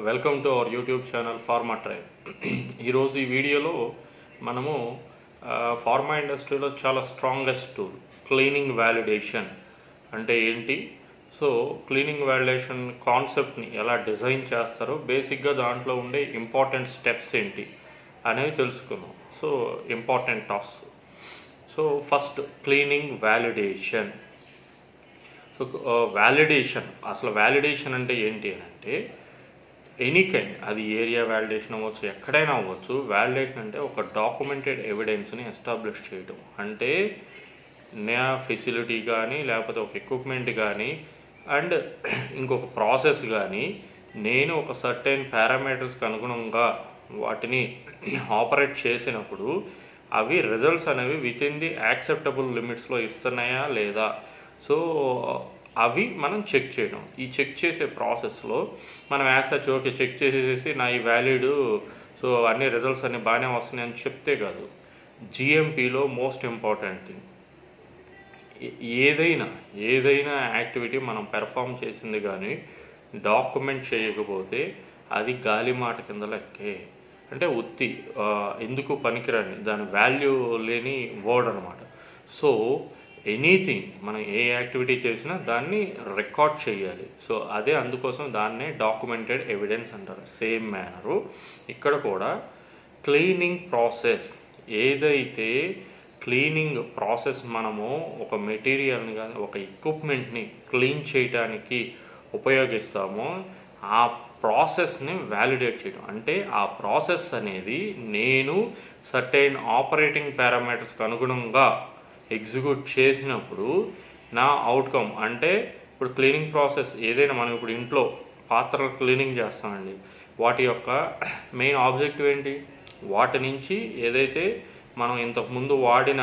Welcome to our YouTube channel pharma train. ఈరోజు ఈ వీడియోలో మనము ఫార్మా ఇండస్ట్రీలో చాలా స్ట్రాంగెస్ట్ టూల్ క్లీనింగ్ వ్యాలిడేషన్ అంటే ఏంటి, సో క్లీనింగ్ వ్యాలిడేషన్ కాన్సెప్ట్ని ఎలా డిజైన్ చేస్తారో, బేసిక్గా దాంట్లో ఉండే ఇంపార్టెంట్ స్టెప్స్ ఏంటి అనేవి తెలుసుకుందాం. So important task. So first cleaning validation. So validation, అసలు వ్యాలిడేషన్ అంటే ఏంటి అని అంటే ఎనీ కైండ్, అది ఏరియా వ్యాలిడేషన్ అవ్వచ్చు, ఎక్కడైనా అవ్వచ్చు. వ్యాలిడేషన్ అంటే ఒక డాక్యుమెంటెడ్ ఎవిడెన్స్ని ఎస్టాబ్లిష్ చేయడం. అంటే నా ఫెసిలిటీ కానీ, లేకపోతే ఒక ఎక్విప్మెంట్ కానీ, అండ్ ఇంకొక ప్రాసెస్ కానీ, నేను ఒక సర్టెన్ పారామీటర్స్కి అనుగుణంగా వాటిని ఆపరేట్ చేసినప్పుడు అవి రిజల్ట్స్ అనేవి విత్ ఇన్ ది యాక్సెప్టబుల్ లిమిట్స్లో ఇస్తున్నాయా లేదా, సో అవి మనం చెక్ చేయడం. ఈ చెక్ చేసే ప్రాసెస్లో మనం యాసచ్ ఓకే చెక్ చేసేసి నా ఈ వ్యాలిడ్, సో అన్ని రిజల్ట్స్ అన్నీ బాగానే వస్తున్నాయి అని చెప్తే కాదు. జిఎంపిలో మోస్ట్ ఇంపార్టెంట్ థింగ్, ఏదైనా యాక్టివిటీ మనం పెర్ఫామ్ చేసింది కానీ డాక్యుమెంట్ చేయకపోతే అది గాలి మాట కింద లెక్కే. అంటే ఉత్తి ఎందుకు పనికిరాని, దాని వాల్యూ లేని వర్డ్ అనమాట. సో ఎనీథింగ్ మనం ఏ యాక్టివిటీ చేసినా దాన్ని రికార్డ్ చేయాలి. సో అదే అందుకోసం దాన్నే డాక్యుమెంటెడ్ ఎవిడెన్స్ అంటారు. సేమ్ మేనరు ఇక్కడ కూడా క్లీనింగ్ ప్రాసెస్, ఏదైతే క్లీనింగ్ ప్రాసెస్ మనము ఒక మెటీరియల్ని కానీ ఒక ఎక్విప్మెంట్ని క్లీన్ చేయడానికి ఉపయోగిస్తామో ఆ ప్రాసెస్ని వ్యాలిడేట్ చేయడం. అంటే ఆ ప్రాసెస్ అనేది నేను సర్టైన్ ఆపరేటింగ్ పారామీటర్స్కి అనుగుణంగా ఎగ్జిక్యూట్ చేసినప్పుడు నా అవుట్కమ్, అంటే ఇప్పుడు క్లీనింగ్ ప్రాసెస్ ఏదైనా, మనం ఇప్పుడు ఇంట్లో పాత్రలు క్లీనింగ్ చేస్తామండి, వాటి యొక్క మెయిన్ ఆబ్జెక్టివ్ ఏంటి, వాటి నుంచి ఏదైతే మనం ఇంతకుముందు వాడిన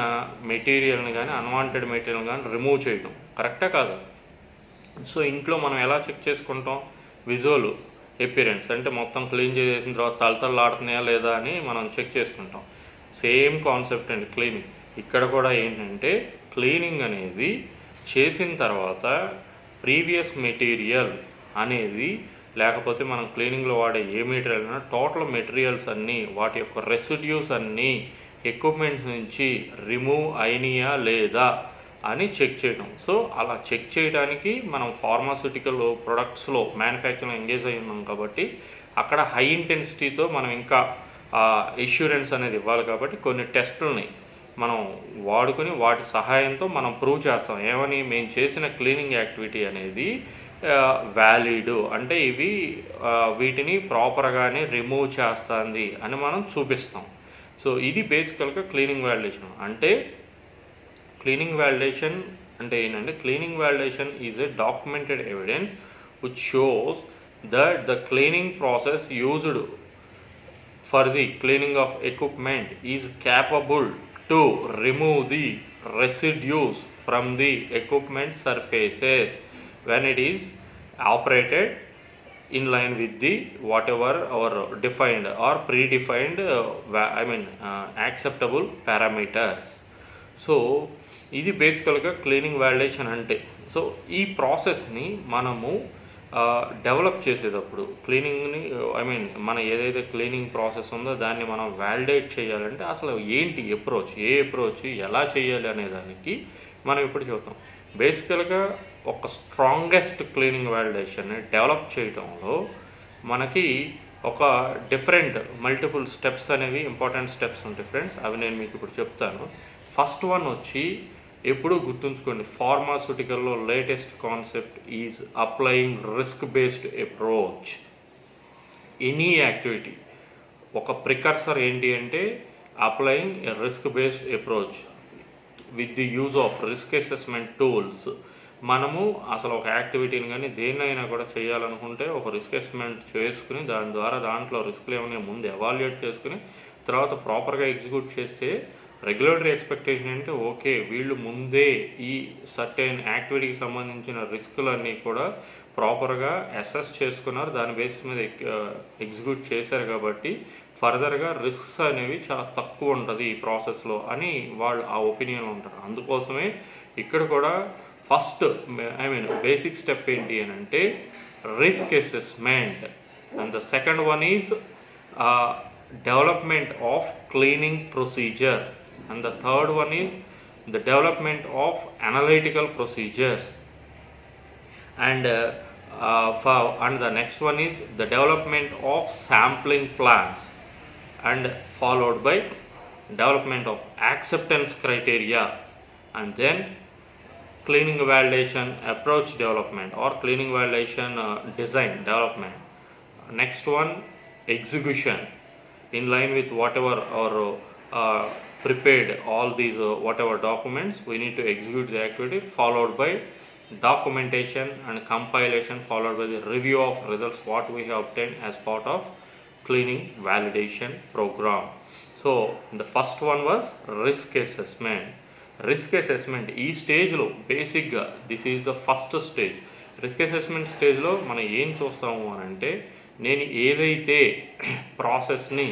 మెటీరియల్ని కానీ అన్వాంటెడ్ మెటీరియల్ కానీ రిమూవ్ చేయడం. కరెక్టా కాదా? సో ఇంట్లో మనం ఎలా చెక్ చేసుకుంటాం, విజువల్ అపిరెన్స్, అంటే మొత్తం క్లీన్ చేసేసిన తర్వాత తలతల్లాడుతున్నాయా లేదా అని మనం చెక్ చేసుకుంటాం. సేమ్ కాన్సెప్ట్ అండి క్లీనింగ్. ఇక్కడ కూడా ఏంటంటే క్లీనింగ్ అనేది చేసిన తర్వాత ప్రీవియస్ మెటీరియల్ అనేది, లేకపోతే మనం క్లీనింగ్లో వాడే ఏ మెటీరియల్ అయినా టోటల్ మెటీరియల్స్ అన్నీ, వాటి యొక్క రెసిడ్యూస్ అన్నీ ఎక్విప్మెంట్స్ నుంచి రిమూవ్ అయినాయా లేదా అని చెక్ చేయడం. సో అలా చెక్ చేయడానికి మనం ఫార్మాస్యూటికల్ ప్రొడక్ట్స్లో మ్యానుఫ్యాక్చరింగ్ ఎంగేజ్ అయి ఉన్నాం కాబట్టి అక్కడ హై ఇంటెన్సిటీతో మనం ఇంకా ఎష్యూరెన్స్ అనేది ఇవ్వాలి. కాబట్టి కొన్ని టెస్టులని మనం వాడుకొని వాటి సహాయంతో మనం ప్రూవ్ చేస్తాం. ఏమని, మేము చేసిన క్లీనింగ్ యాక్టివిటీ అనేది వ్యాలిడ్, అంటే ఇవి వీటిని ప్రాపర్గానే రిమూవ్ చేస్తుంది అని మనం చూపిస్తాం. సో ఇది బేసికల్గా క్లీనింగ్ వ్యాలిడేషన్. అంటే క్లీనింగ్ వ్యాలిడేషన్ అంటే ఏంటంటే, cleaning validation is a documented evidence which shows that the cleaning process used for the cleaning of equipment is capable to remove the residues from the equipment surfaces when it is operated in line with the whatever our defined or predefined acceptable parameters. So ఇది బేసికల్గా cleaning validation అంటే. So ఈ ప్రాసెస్ని మనము develop చేసేటప్పుడు క్లీనింగ్ని మన ఏదైతే cleaning process ఉందో దాన్ని మనం వ్యాలిడేట్ చేయాలంటే అసలు ఏంటి అప్రోచ్, ఏ అప్రోచ్ ఎలా చేయాలి అనే దానికి మనం ఇప్పుడు చూద్దాం. బేసికల్గా ఒక స్ట్రాంగెస్ట్ క్లీనింగ్ వ్యాలిడేషన్ని డెవలప్ చేయడంలో మనకి ఒక డిఫరెంట్ మల్టిపుల్ స్టెప్స్ అనేవి, ఇంపార్టెంట్ స్టెప్స్ ఉంటాయి ఫ్రెండ్స్. అవి నేను మీకు ఇప్పుడు చెప్తాను. ఫస్ట్ వన్ వచ్చి, ఎప్పుడూ గుర్తుంచుకోండి, ఫార్మాస్యూటికల్లో latest concept is applying risk based approach. Any activity ఒక ప్రికర్సర్ ఏంటి అంటే applying a risk based approach with the use of risk assessment tools. మనము అసలు ఒక యాక్టివిటీని కానీ దేన్నైనా కూడా చేయాలనుకుంటే ఒక రిస్క్ అసెస్మెంట్ చేసుకుని దాని ద్వారా దాంట్లో రిస్క్లు ఏమైనా ముందు ఎవాల్యుయేట్ చేసుకుని తర్వాత ప్రాపర్గా ఎగ్జిక్యూట్ చేస్తే రెగ్యులేటరీ ఎక్స్పెక్టేషన్ అంటే ఓకే, వీళ్ళు ముందే ఈ సర్టెన్ యాక్టివిటీకి సంబంధించిన రిస్కులన్నీ కూడా ప్రాపర్గా అసెస్ చేసుకున్నారు, దాని బేసిస్ మీద ఎగ్జిక్యూట్ చేశారు కాబట్టి ఫర్దర్గా రిస్క్స్ అనేవి చాలా తక్కువ ఉంటుంది ఈ ప్రాసెస్లో అని వాళ్ళు ఆ ఒపీనియన్ ఉంటారు. అందుకోసమే ఇక్కడ కూడా ఫస్ట్ బేసిక్ స్టెప్ ఏంటి అని అంటే risk assessment. and the second one is development of cleaning procedure, and the third one is the development of analytical procedures, and the next one is the development of sampling plans, and followed by development of acceptance criteria, and then cleaning validation approach development or cleaning validation design development. Next one, execution in line with whatever or prepared all these whatever documents we need to execute the activity, followed by documentation and compilation, followed by the review of results what we have obtained as part of cleaning validation program. So the first one was risk assessment. Risk assessment ఈ స్టేజ్లో బేసిక్గా this is the first stage. Risk assessment స్టేజ్లో మనం ఏం చూస్తాము అని అంటే, నేను ఏదైతే ప్రాసెస్ని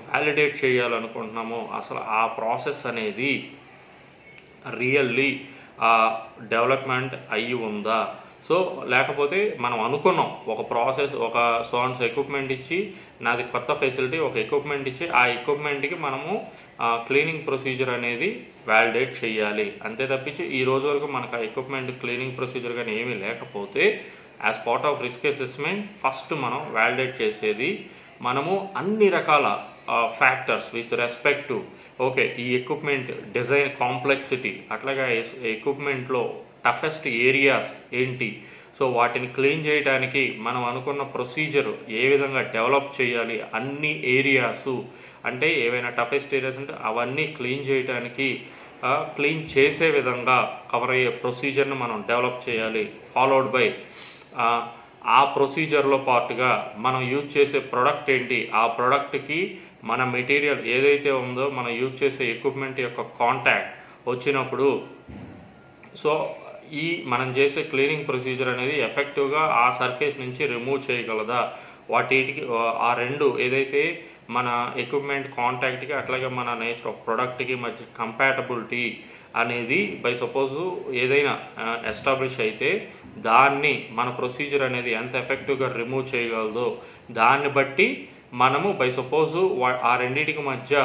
వ్యాలిడేట్ చేయాలనుకుంటున్నామో అసలు ఆ ప్రాసెస్ అనేది రియల్లీ డెవలప్మెంట్ అయ్యి ఉందా, సో లేకపోతే మనం అనుకున్నాం ఒక ప్రాసెస్ ఒక సోన్స్ ఎక్విప్మెంట్ ఇచ్చి, నాది కొత్త ఫెసిలిటీ ఒక ఎక్విప్మెంట్ ఇచ్చి ఆ ఎక్విప్మెంట్కి మనము క్లీనింగ్ ప్రొసీజర్ అనేది వ్యాలిడేట్ చేయాలి అంతే తప్పించి ఈ రోజు వరకు మనకు ఆ ఎక్విప్మెంట్ క్లీనింగ్ ప్రొసీజర్ కానీ ఏమీ లేకపోతే as part of risk assessment first మనం వ్యాలిడేట్ చేసేది మనము అన్ని రకాల factors with respect to okay ఈ ఎక్విప్మెంట్ డిజైన్ కాంప్లెక్సిటీ, అట్లాగే ఎక్విప్మెంట్లో టఫెస్ట్ ఏరియాస్ ఏంటి, సో వాటిని క్లీన్ చేయడానికి మనం అనుకున్న ప్రొసీజర్ ఏ విధంగా డెవలప్ చేయాలి, అన్ని ఏరియాసు అంటే ఏవైనా టఫెస్ట్ ఏరియాస్ ఉంటే అవన్నీ క్లీన్ చేయడానికి క్లీన్ చేసే విధంగా కవర్ అయ్యే ప్రొసీజర్ను మనం డెవలప్ చేయాలి. ఫాలోడ్ బై ఆ ప్రొసీజర్లో పార్ట్గా మనం యూజ్ చేసే ప్రోడక్ట్ ఏంటి, ఆ ప్రోడక్ట్కి మన మెటీరియల్ ఏదైతే ఉందో మనం యూజ్ చేసే ఎక్విప్మెంట్ యొక్క కాంటాక్ట్ వచ్చినప్పుడు సో ఈ మనం చేసే క్లీనింగ్ ప్రొసీజర్ అనేది ఎఫెక్టివ్గా ఆ సర్ఫేస్ నుంచి రిమూవ్ చేయగలదా, వాటికి ఆ రెండు ఏదైతే మన ఎక్విప్మెంట్ కాంటాక్ట్కి అట్లాగే మన నేచర్ ఆఫ్ ప్రోడక్ట్కి మధ్య కంపాటబిలిటీ అనేది బై సపోజు ఏదైనా ఎస్టాబ్లిష్ అయితే దాన్ని మన ప్రొసీజర్ అనేది ఎంత ఎఫెక్టివ్గా రిమూవ్ చేయగలదో దాన్ని బట్టి మనము బై సపోజు ఆ రెండింటికి మధ్య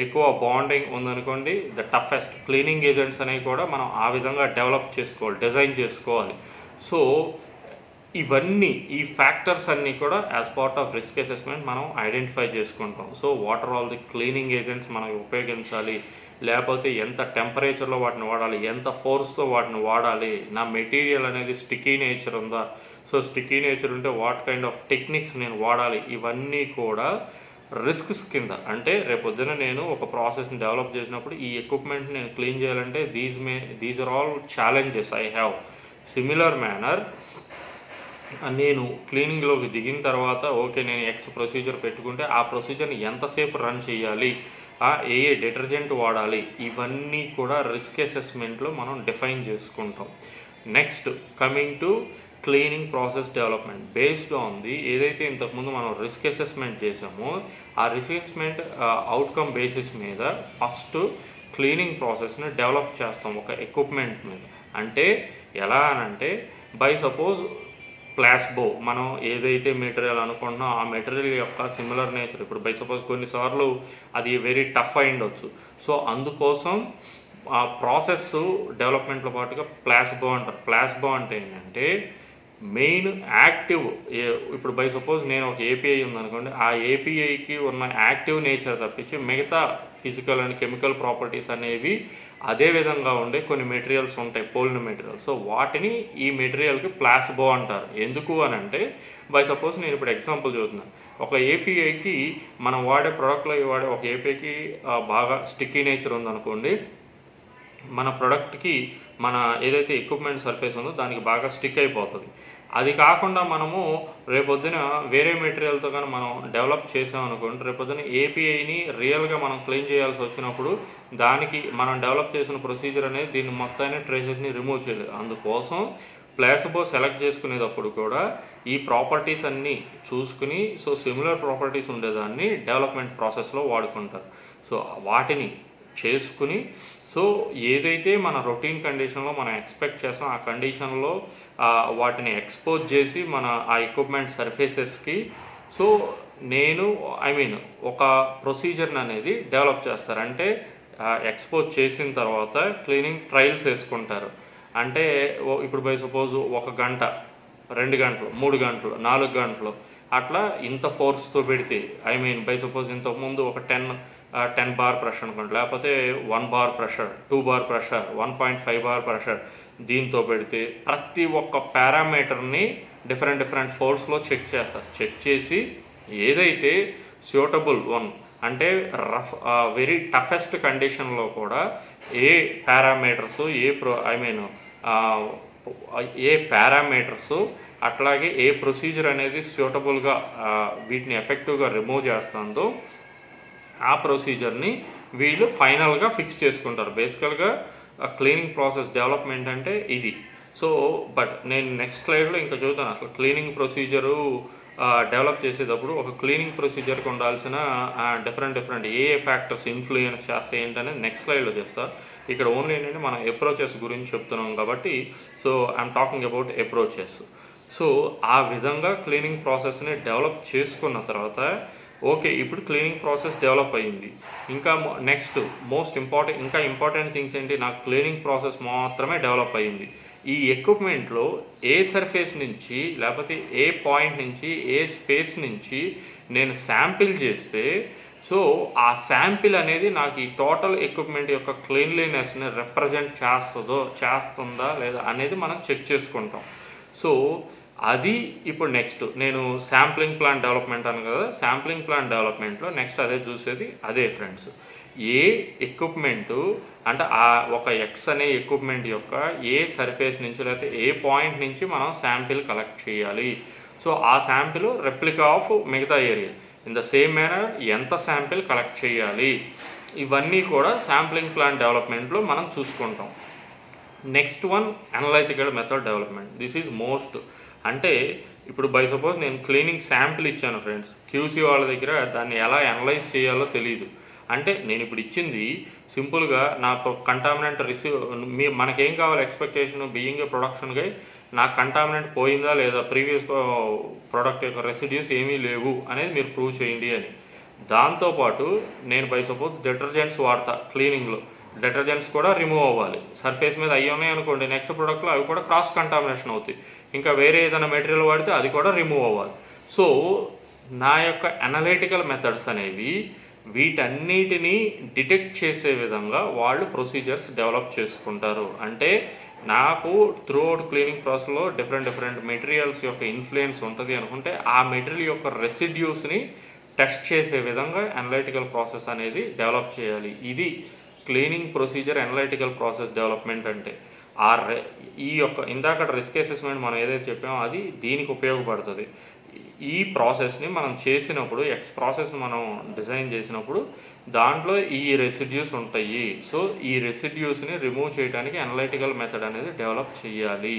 ఎక్కువ బాండింగ్ ఉందనుకోండి, ద టఫెస్ట్ క్లీనింగ్ ఏజెంట్స్ అనేవి కూడా మనం ఆ విధంగా డెవలప్ చేసుకోవాలి, డిజైన్ చేసుకోవాలి. సో ఇవన్నీ ఈ ఫ్యాక్టర్స్ అన్నీ కూడా as part of risk assessment మనం ఐడెంటిఫై చేసుకుంటాం. So what are all the cleaning agents మనం ఉపయోగించాలి, లేకపోతే ఎంత టెంపరేచర్లో వాటిని వాడాలి, ఎంత ఫోర్స్తో వాటిని వాడాలి, నా మెటీరియల్ అనేది స్టిక్కీ నేచర్ ఉందా, సో స్టిక్కీ నేచర్ ఉంటే వాట్ కైండ్ ఆఫ్ టెక్నిక్స్ నేను వాడాలి, ఇవన్నీ కూడా రిస్క్స్ కింద. అంటే రేపొద్దున నేను ఒక ప్రాసెస్ని డెవలప్ చేసినప్పుడు ఈ ఎక్విప్మెంట్ నేను క్లీన్ చేయాలంటే these are all challenges I have. Similar manner నేను క్లీనింగ్లోకి దిగిన తర్వాత ఓకే నేను ఎక్స్ ప్రొసీజర్ పెట్టుకుంటే ఆ ప్రొసీజర్ని ఎంతసేపు రన్ చేయాలి, ఏ డిటర్జెంట్ వాడాలి, ఇవన్నీ కూడా రిస్క్ అసెస్మెంట్లో మనం డిఫైన్ చేసుకుంటాం. Next coming to cleaning process development based on the ఏదైతే ఇంతకుముందు మనం రిస్క్ అసెస్మెంట్ చేసామో ఆ రిస్క్ అసెస్మెంట్ అవుట్కమ్ బేసిస్ మీద ఫస్ట్ క్లీనింగ్ ప్రాసెస్ని డెవలప్ చేస్తాం ఒక ఎక్విప్మెంట్ మీద. అంటే ఎలా అనంటే బై సపోజ్ ప్లాస్బో మనం ఏదైతే మెటీరియల్ అనుకుంటున్నాం ఆ మెటీరియల్ యొక్క సిమిలర్ నేచర్ ఇప్పుడు బై సపోజ్ కొన్నిసార్లు అది వెరీ టఫ్ అయి ఉండొచ్చు. సో అందుకోసం ఆ ప్రాసెస్ డెవలప్మెంట్లో పాటుగా ప్లాస్బో అంటారు. ప్లాస్బో అంటే ఏంటంటే మెయిన్ యాక్టివ్ ఇప్పుడు బై సపోజ్ నేను ఒక ఏపీఐ ఉందనుకోండి, ఆ ఏపీఐకి ఉన్న యాక్టివ్ నేచర్ తప్పించి మిగతా ఫిజికల్ అండ్ కెమికల్ ప్రాపర్టీస్ అనేవి అదే విధంగా ఉండే కొన్ని మెటీరియల్స్ ఉంటాయి, పోలిన మెటీరియల్. సో వాటిని ఈ మెటీరియల్కి ప్లాస్బో అంటారు. ఎందుకు అని అంటే బై సపోజ్ నేను ఇప్పుడు ఎగ్జాంపుల్ చూస్తున్నాను, ఒక ఏపీఐకి మనం వాడే ప్రోడక్ట్లో వాడే ఒక ఏపీఐకి బాగా స్టిక్కీ నేచర్ ఉందనుకోండి, మన ప్రోడక్ట్కి మన ఏదైతే ఎక్విప్మెంట్ సర్ఫేస్ ఉందో దానికి బాగా స్టిక్ అయిపోతుంది. అది కాకుండా మనము రేపొద్దున వేరే మెటీరియల్తో కానీ మనం డెవలప్ చేసామనుకోండి, రేపొద్దున ఏపీఐని రియల్గా మనం క్లీన్ చేయాల్సి వచ్చినప్పుడు దానికి మనం డెవలప్ చేసిన ప్రొసీజర్ అనేది దీన్ని మొత్తాన్ని ట్రేసెస్ని రిమూవ్ చేయలేదు. అందుకోసం ప్లాస్బో సెలెక్ట్ చేసుకునేటప్పుడు కూడా ఈ ప్రాపర్టీస్ అన్నీ చూసుకుని సో సిమిలర్ ప్రాపర్టీస్ ఉండేదాన్ని డెవలప్మెంట్ ప్రాసెస్లో వాడుకుంటారు. సో వాటిని చేసుకుని సో ఏదైతే మన రొటీన్ కండిషన్లో మనం ఎక్స్పెక్ట్ చేస్తాం ఆ కండిషన్లో వాటిని ఎక్స్పోజ్ చేసి మన ఆ ఎక్విప్మెంట్ సర్ఫేసెస్కి సో నేను ఒక ప్రొసీజర్ని అనేది డెవలప్ చేస్తారు. అంటే ఎక్స్పోజ్ చేసిన తర్వాత క్లీనింగ్ ట్రయల్స్ వేసుకుంటారు. అంటే ఇప్పుడు బై సపోజ్ 1 గంట 2 గంటలు 3 గంటలు 4 గంటలు అట్లా ఇంత ఫోర్స్తో పెడితే బై సపోజ్ ఇంతకుముందు ఒక 10 బార్ ప్రెషర్ అనుకోండి, లేకపోతే 1 bar pressure 2 bar pressure 1.5 bar pressure దీంతో పెడితే ప్రతి ఒక్క పారామీటర్ని డిఫరెంట్ ఫోర్స్లో చెక్ చేస్తారు. చెక్ చేసి ఏదైతే సూటబుల్ వన్ అంటే వెరీ టఫెస్ట్ కండిషన్లో కూడా ఏ పారామీటర్స్ ఏ పారామీటర్స్ అట్లాగే ఏ ప్రొసీజర్ అనేది సూటబుల్గా వీటిని ఎఫెక్టివ్గా రిమూవ్ చేస్తుందో ఆ ప్రొసీజర్ని వీళ్ళు ఫైనల్గా ఫిక్స్ చేసుకుంటారు. బేసికల్గా క్లీనింగ్ ప్రాసెస్ డెవలప్మెంట్ అంటే ఇది. సో బట్ నేను నెక్స్ట్ స్లైడ్లో ఇంకా చూద్దాను అసలు క్లీనింగ్ ప్రొసీజరు డెవలప్ చేసేటప్పుడు ఒక క్లీనింగ్ ప్రొసీజర్కి ఉండాల్సిన డిఫరెంట్ ఏ ఫ్యాక్టర్స్ ఇన్ఫ్లుయెన్స్ చేస్తాయి ఏంటనేది నెక్స్ట్ స్లైడ్లో చేస్తారు. ఇక్కడ ఓన్లీ ఏంటంటే మనం అప్రోచెస్ గురించి చెప్తున్నాం కాబట్టి so I'm talking about approaches. So ఆ విధంగా క్లీనింగ్ ప్రాసెస్ని డెవలప్ చేసుకున్న తర్వాత ఓకే ఇప్పుడు క్లీనింగ్ ప్రాసెస్ డెవలప్ అయ్యింది. ఇంకా నెక్స్ట్ ఇంకా ఇంపార్టెంట్ థింగ్స్ ఏంటి, నాకు క్లీనింగ్ ప్రాసెస్ మాత్రమే డెవలప్ అయ్యింది. ఈ ఎక్విప్మెంట్లో ఏ సర్ఫేస్ నుంచి లేకపోతే ఏ పాయింట్ నుంచి ఏ స్పేస్ నుంచి నేను శాంపిల్ చేస్తే సో ఆ శాంపిల్ అనేది నాకు ఈ టోటల్ ఎక్విప్మెంట్ యొక్క క్లీన్లీనెస్ని రిప్రజెంట్ చేస్తుందా లేదా అనేది మనం చెక్ చేసుకుంటాం. సో అది ఇప్పుడు నెక్స్ట్ నేను శాంప్లింగ్ ప్లాన్ డెవలప్మెంట్ అను కదా, శాంప్లింగ్ ప్లాన్ డెవలప్మెంట్లో నెక్స్ట్ అదే చూసేది అదే ఫ్రెండ్స్. ఏ ఎక్విప్మెంటు అంటే ఒక ఎక్స్ అనే ఎక్విప్మెంట్ యొక్క ఏ సర్ఫేస్ నుంచి లేకపోతే ఏ పాయింట్ నుంచి మనం శాంపిల్ కలెక్ట్ చేయాలి. సో ఆ శాంపిల్ రెప్లికా ఆఫ్ మిగతా area in the same manner ఎంత శాంపిల్ కలెక్ట్ చేయాలి ఇవన్నీ కూడా శాంప్లింగ్ ప్లాన్ డెవలప్మెంట్లో మనం చూసుకుంటాం. Next one analytical method development. This is most అంటే ఇప్పుడు బై సపోజ్ నేను క్లీనింగ్ శాంపిల్ ఇచ్చాను ఫ్రెండ్స్, క్యూసీ వాళ్ళ దగ్గర దాన్ని ఎలా అనలైజ్ చేయాలో తెలియదు. అంటే నేను ఇప్పుడు ఇచ్చింది సింపుల్గా నాకు కంటామినెంట్ మనకేం కావాలి ఎక్స్పెక్టేషన్ బీయింగ్ ఏ ప్రొడక్షన్గా నాకు కంటామినెంట్ పోయిందా లేదా ప్రీవియస్ ప్రోడక్ట్ యొక్క రెసిడ్యూస్ ఏమీ లేవు అనేది మీరు ప్రూవ్ చేయండి అని. దాంతోపాటు నేను బై సపోజ్ డిటర్జెంట్స్ వాడతా క్లీనింగ్లో, డిటర్జెంట్స్ కూడా రిమూవ్ అవ్వాలి. సర్ఫేస్ మీద అయ్యి ఉన్నాయి అనుకోండి, నెక్స్ట్ ప్రోడక్ట్లో అవి కూడా క్రాస్ కంటామినేషన్ అవుతాయి. ఇంకా వేరే ఏదైనా మెటీరియల్ వాడితే అది కూడా రిమూవ్ అవ్వాలి. సో నా యొక్క అనలైటికల్ మెథడ్స్ అనేవి వీటన్నిటినీ డిటెక్ట్ చేసే విధంగా వాళ్ళు ప్రొసీజర్స్ డెవలప్ చేసుకుంటారు. అంటే నాకు త్రూఅవుట్ క్లీనింగ్ ప్రాసెస్లో డిఫరెంట్ మెటీరియల్స్ యొక్క ఇన్ఫ్లుయెన్స్ ఉంటుంది అనుకుంటే ఆ మెటీరియల్ యొక్క రెసిడ్యూస్ని టెస్ట్ చేసే విధంగా అనలైటికల్ ప్రాసెస్ అనేది డెవలప్ చేయాలి. ఇది cleaning procedure analytical process development అంటే. ఈ యొక్క ఇందాక రిస్క్ అసెస్మెంట్ మనం ఏదైతే చెప్పామో అది దీనికి ఉపయోగపడుతుంది. ఈ ప్రాసెస్ని మనం చేసినప్పుడు ప్రాసెస్ని మనం డిజైన్ చేసినప్పుడు దాంట్లో ఈ రెసిడ్యూస్ ఉంటాయి. సో ఈ రెసిడ్యూస్ని రిమూవ్ చేయడానికి అనలైటికల్ మెథడ్ అనేది డెవలప్ చేయాలి.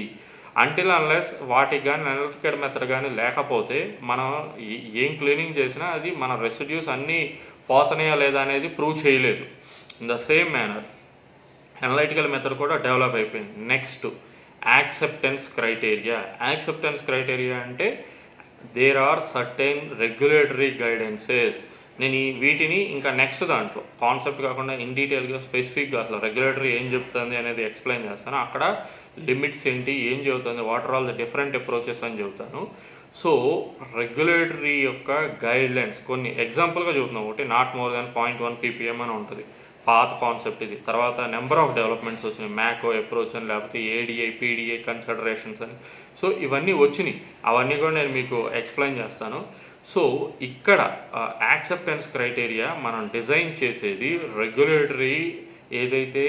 అంటిల్ అన్లెస్ వాటికి కానీ అనలైటికల్ మెథడ్ కానీ లేకపోతే మనం ఏం క్లీనింగ్ చేసినా అది మన రెసిడ్యూస్ అన్నీ పోతున్నాయా లేదా అనేది ప్రూవ్ చేయలేదు. In the same manner analytical method కూడా డెవలప్ అయిపోయింది. Next acceptance criteria. Acceptance criteria అంటే there are certain regulatory guidances. నేను వీటిని ఇంకా నెక్స్ట్ దాంట్లో కాన్సెప్ట్ కాకుండా ఇన్ డీటెయిల్గా స్పెసిఫిక్గా అసలు రెగ్యులేటరీ ఏం చెప్తుంది అనేది ఎక్స్ప్లెయిన్ చేస్తాను. అక్కడ లిమిట్స్ ఏంటి, ఏం చెబుతుంది, what are all the different approaches అని చెబుతాను. సో రెగ్యులేటరీ యొక్క గైడ్లైన్స్ కొన్ని ఎగ్జాంపుల్గా చెబుతున్నాం. ఒకటి నాట్ మోర్ దాన్ 0.1 ppm అని ఉంటుంది, పాత కాన్సెప్ట్ ఇది. తర్వాత నెంబర్ ఆఫ్ డెవలప్మెంట్స్ వచ్చినాయి, మ్యాకో అప్రోచ్ అని లేకపోతే ఏడిఐ పీడిఐ కన్సిడరేషన్స్ అని. సో ఇవన్నీ వచ్చినాయి, అవన్నీ కూడా నేను మీకు ఎక్స్ప్లెయిన్ చేస్తాను. సో ఇక్కడ యాక్సెప్టెన్స్ క్రైటీరియా మనం డిజైన్ చేసేది రెగ్యులేటరీ ఏదైతే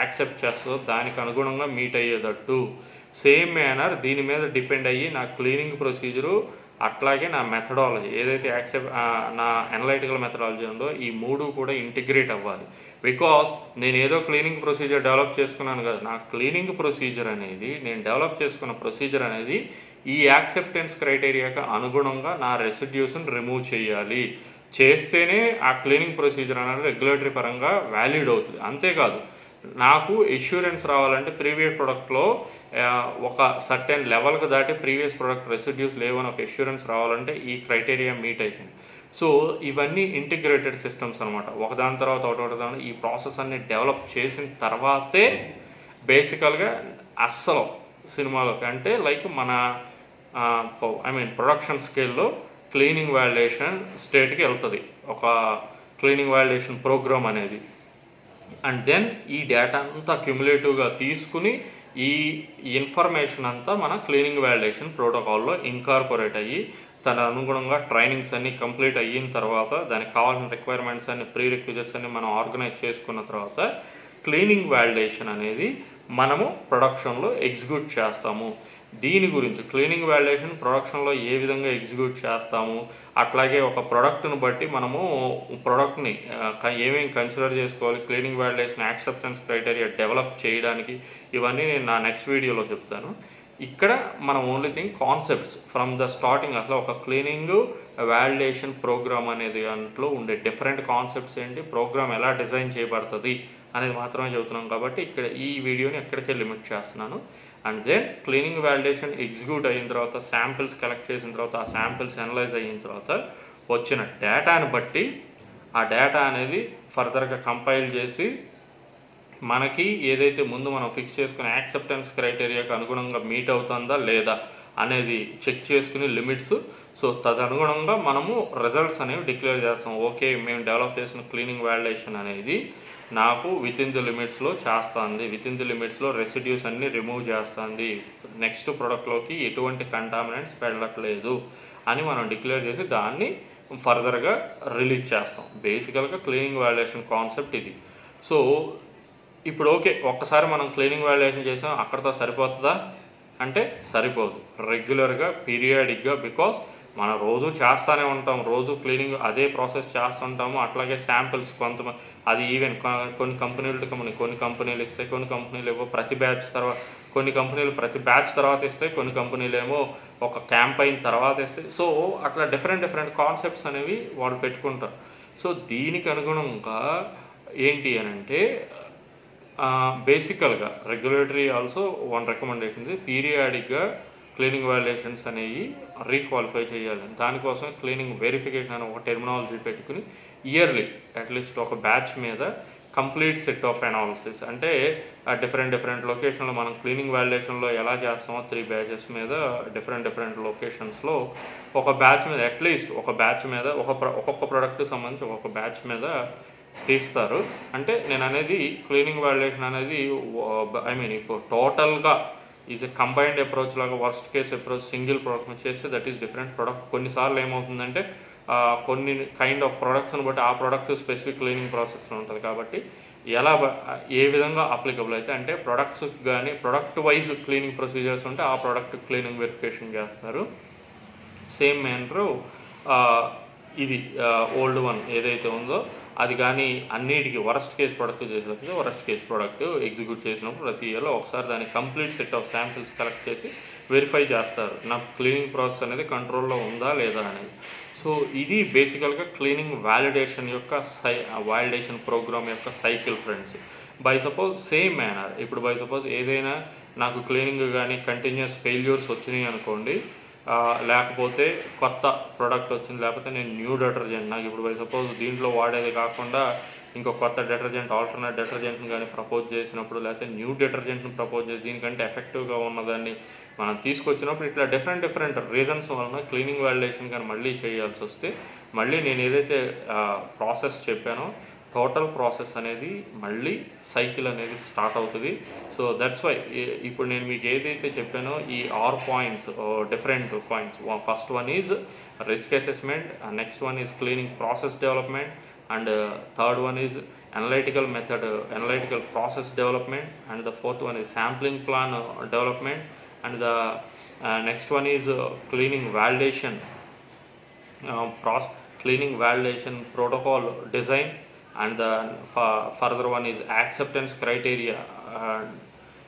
యాక్సెప్ట్ చేస్తుందో దానికి అనుగుణంగా మీట్ అయ్యేటట్టు. సేమ్ మేనర్ దీని మీద డిపెండ్ అయ్యి నా క్లీనింగ్ ప్రొసీజరు అట్లాగే నా మెథడాలజీ ఏదైతే నా అనలైటికల్ మెథడాలజీ ఉందో ఈ మూడు కూడా ఇంటిగ్రేట్ అవ్వాలి. బికాస్ నేను ఏదో క్లీనింగ్ ప్రొసీజర్ డెవలప్ చేసుకున్నాను కదా, నా క్లీనింగ్ ప్రొసీజర్ అనేది నేను డెవలప్ చేసుకున్న ప్రొసీజర్ అనేది ఈ యాక్సెప్టెన్స్ క్రైటీరియాకి అనుగుణంగా నా రెసిడ్యూస్ని రిమూవ్ చేయాలి. చేస్తేనే ఆ క్లీనింగ్ ప్రొసీజర్ అనేది రెగ్యులేటరీ పరంగా వ్యాలిడ్ అవుతుంది. అంతేకాదు నాకు ఎష్యూరెన్స్ రావాలంటే ప్రీవియస్ ప్రోడక్ట్లో ఒక సర్టెన్ లెవెల్కి దాటి ప్రీవియస్ ప్రోడక్ట్ రెసిడ్యూస్ లేవని ఒక ఎష్యూరెన్స్ రావాలంటే ఈ క్రైటీరియా మీట్ అవుతుంది. సో ఇవన్నీ ఇంటిగ్రేటెడ్ సిస్టమ్స్ అనమాట. ఒకదాని తర్వాత ఒకటి ఈ ప్రాసెస్ అన్ని డెవలప్ చేసిన తర్వాతే బేసికల్గా అస్సలు సినిమాలోకి అంటే లైక్ మన ప్రొడక్షన్ స్కేల్లో క్లీనింగ్ వాలిడేషన్ స్టేట్కి వెళ్తుంది ఒక క్లీనింగ్ వాలిడేషన్ ప్రోగ్రామ్ అనేది. అండ్ దెన్ ఈ డేటా అంతా క్యుములేటివ్గా తీసుకుని ఈ ఇన్ఫర్మేషన్ అంతా మన క్లీనింగ్ వాలిడేషన్ ప్రోటోకాల్లో ఇన్కార్పొరేట్ అయ్యి తన అనుగుణంగా ట్రైనింగ్స్ అన్నీ కంప్లీట్ అయిన తర్వాత దానికి కావాల్సిన రిక్వైర్మెంట్స్ అన్ని ప్రీ రిక్విజిట్స్ అన్ని మనం ఆర్గనైజ్ చేసుకున్న తర్వాత క్లీనింగ్ వాలిడేషన్ అనేది మనము ప్రొడక్షన్లో ఎగ్జిక్యూట్ చేస్తాము. దీని గురించి క్లీనింగ్ వాలిడేషన్ ప్రొడక్షన్లో ఏ విధంగా ఎగ్జిక్యూట్ చేస్తాము, అట్లాగే ఒక ప్రోడక్ట్ను బట్టి మనము ప్రోడక్ట్ని ఏమేమి కన్సిడర్ చేసుకోవాలి, cleaning validation acceptance criteria develop చేయడానికి, ఇవన్నీ నేను నా నెక్స్ట్ వీడియోలో చెప్తాను. ఇక్కడ మనం only thing concepts from the starting అసలు ఒక క్లీనింగ్ వాలిడేషన్ ప్రోగ్రామ్ అనేది దాంట్లో ఉండే డిఫరెంట్ కాన్సెప్ట్స్ ఏంటి, ప్రోగ్రామ్ ఎలా డిజైన్ చేయబడుతుంది అనేది మాత్రమే చెబుతున్నాం. కాబట్టి ఇక్కడ ఈ వీడియోని ఎక్కడికే లిమిట్ చేస్తున్నాను. And then cleaning validation execute అయిన తర్వాత శాంపిల్స్ కలెక్ట్ చేసిన తర్వాత ఆ శాంపిల్స్ అనలైజ్ అయిన తర్వాత వచ్చిన డేటాని బట్టి ఆ డేటా అనేది ఫర్దర్గా కంపైల్ చేసి మనకి ఏదైతే ముందు మనం ఫిక్స్ చేసుకునే యాక్సెప్టెన్స్ క్రైటీరియాకి అనుగుణంగా మీట్ అవుతుందా లేదా అనేది చెక్ చేసుకుని లిమిట్స్, సో తదనుగుణంగా మనము రిజల్ట్స్ అనేవి డిక్లేర్ చేస్తాం. ఓకే, మేము డెవలప్ చేసిన క్లీనింగ్ వాలిడేషన్ అనేది నాకు విత్ ఇన్ ది లిమిట్స్లో చేస్తుంది, విత్ ఇన్ ది లిమిట్స్లో రెసిడ్యూస్ అన్ని రిమూవ్ చేస్తుంది, నెక్స్ట్ ప్రోడక్ట్లోకి ఎటువంటి కంటామినెంట్స్ వెళ్ళట్లేదు అని మనం డిక్లేర్ చేసి దాన్ని ఫర్దర్గా రిలీజ్ చేస్తాం. బేసికల్గా క్లీనింగ్ వాలిడేషన్ కాన్సెప్ట్ ఇది. సో ఇప్పుడు ఓకే, ఒక్కసారి మనం క్లీనింగ్ వాలిడేషన్ చేసాం, అక్కడితో సరిపోతుందా అంటే సరిపోదు. రెగ్యులర్గా పీరియాడిక్గా, బికాస్ మనం రోజు చేస్తూనే ఉంటాం, రోజు క్లీనింగ్ అదే ప్రాసెస్ చేస్తుంటాము. అట్లాగే శాంపిల్స్ కొంతమంది అది ఈవెన్ కొన్ని కంపెనీలు కొన్ని కంపెనీలు ఇస్తాయి, కొన్ని కంపెనీలు ఏమో ప్రతి బ్యాచ్ తర్వాత, కొన్ని కంపెనీలు ప్రతి బ్యాచ్ తర్వాత ఇస్తాయి, కొన్ని కంపెనీలు ఏమో ఒక క్యాంపెయిన్ తర్వాత ఇస్తాయి. సో అట్లా డిఫరెంట్ కాన్సెప్ట్స్ అనేవి వాళ్ళు పెట్టుకుంటారు. సో దీనికి అనుగుణంగా ఏంటి అని అంటే బేసికల్గా రెగ్యులేటరీ ఆల్సో వన్ రికమెండేషన్ ఇది, పీరియాడిక్గా క్లీనింగ్ వాలిడేషన్స్ అనేవి రీక్వాలిఫై చేయాలి. దానికోసం క్లీనింగ్ వెరిఫికేషన్ అనే ఒక టెర్మినాలజీ పెట్టుకుని ఇయర్లీ అట్లీస్ట్ ఒక బ్యాచ్ మీద కంప్లీట్ సెట్ ఆఫ్ అనాలిసిస్ అంటే డిఫరెంట్ లొకేషన్లో మనం క్లీనింగ్ వాలిడేషన్లో ఎలా చేస్తామో 3 బ్యాచెస్ మీద డిఫరెంట్ లొకేషన్స్లో ఒక బ్యాచ్ మీద అట్లీస్ట్ ఒక బ్యాచ్ మీద ఒక్కొక్క ప్రోడక్ట్కి సంబంధించి ఒక్కొక్క బ్యాచ్ మీద తీస్తారు. అంటే నేను అనేది క్లీనింగ్ వాలిడేషన్ అనేది ఇఫ్ టోటల్గా ఈజ్ ఎ కంబైన్డ్ అప్రోచ్ లాగా worst case approach single product చేస్తే దట్ ఈస్ డిఫరెంట్ ప్రోడక్ట్. కొన్నిసార్లు ఏమవుతుందంటే కొన్ని కైండ్ ఆఫ్ ప్రోడక్ట్స్ని బట్టి ఆ ప్రోడక్ట్ స్పెసిఫిక్ క్లీనింగ్ ప్రాసెస్ ఉంటుంది. కాబట్టి ఏ విధంగా అప్లికబుల్ అయితే అంటే ప్రొడక్ట్స్ కానీ ప్రొడక్ట్ వైజ్ క్లీనింగ్ ప్రొసీజర్స్ ఉంటే ఆ ప్రోడక్ట్ క్లీనింగ్ వెరిఫికేషన్ చేస్తారు. సేమ్ మేనర్ ఇది ఓల్డ్ వన్ ఏదైతే ఉందో అది కానీ అన్నిటికీ వరస్ట్ కేస్ ప్రోడక్ట్ చేసినప్పుడు వరస్ట్ కేస్ ప్రోడక్ట్ ఎగ్జిక్యూట్ చేసినప్పుడు ప్రతి ఇయర్లో ఒకసారి దాని complete set of samples collect చేసి వెరిఫై చేస్తారు నా క్లీనింగ్ ప్రాసెస్ అనేది కంట్రోల్లో ఉందా లేదా అనేది. సో ఇది బేసికల్గా క్లీనింగ్ వాలిడేషన్ యొక్క వాలిడేషన్ ప్రోగ్రామ్ యొక్క cycle friends. By suppose same manner ఇప్పుడు బై సపోజ్ ఏదైనా నాకు క్లీనింగ్ కానీ కంటిన్యూస్ ఫెయిల్యూర్స్ వచ్చినాయి అనుకోండి, లేకపోతే కొత్త ప్రోడక్ట్ వచ్చింది, లేకపోతే నేను న్యూ డిటర్జెంట్ నాకు ఇప్పుడు బై సపోజ్ దీంట్లో వాడేది కాకుండా ఇంకో కొత్త డిటర్జెంట్ ఆల్టర్నేట్ డిటర్జెంట్ని కానీ ప్రపోజ్ చేసినప్పుడు, లేకపోతే న్యూ డిటర్జెంట్ని ప్రపోజ్ చేసి దీనికంటే ఎఫెక్టివ్గా ఉన్నదాన్ని మనం తీసుకొచ్చినప్పుడు ఇట్లా డిఫరెంట్ రీజన్స్ వలన క్లీనింగ్ వాలిడేషన్ కానీ మళ్ళీ చేయాల్సి వస్తే మళ్ళీ నేను ఏదైతే ప్రాసెస్ చెప్పానో టోటల్ ప్రాసెస్ అనేది మళ్ళీ సైకిల్ అనేది స్టార్ట్ అవుతుంది. సో దట్స్ వై ఇప్పుడు నేను మీకు ఏదైతే చెప్పానో ఈ 6 points different points, first one is risk assessment, next one is cleaning process development, and third one is analytical process development, and the fourth one is sampling plan development, and the next one is cleaning validation protocol design, and the further one is acceptance criteria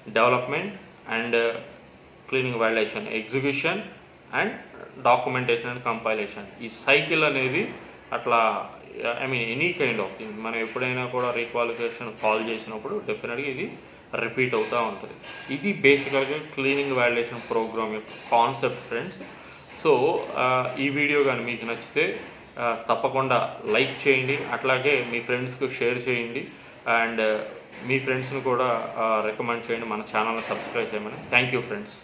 development, and cleaning validation execution, and documentation and compilation. ఈ cycle అనేది అట్లా I mean any kind of thing మనం ఎప్పుడైనా కూడా requalification call చేసినప్పుడు డెఫినెట్గా ఇది repeat అవుతూ ఉంటుంది. ఇది బేసికల్గా క్లీనింగ్ వాలిడేషన్ ప్రోగ్రామ్ యొక్క కాన్సెప్ట్ ఫ్రెండ్స్. సో ఈ వీడియో కానీ మీకు నచ్చితే తప్పకుండా లైక్ చేయండి, అట్లాగే మీ ఫ్రెండ్స్కి షేర్ చేయండి, అండ్ మీ ఫ్రెండ్స్ని కూడా రికమెండ్ చేయండి మన ఛానల్ని సబ్స్క్రైబ్ చేయమని. Thank you friends.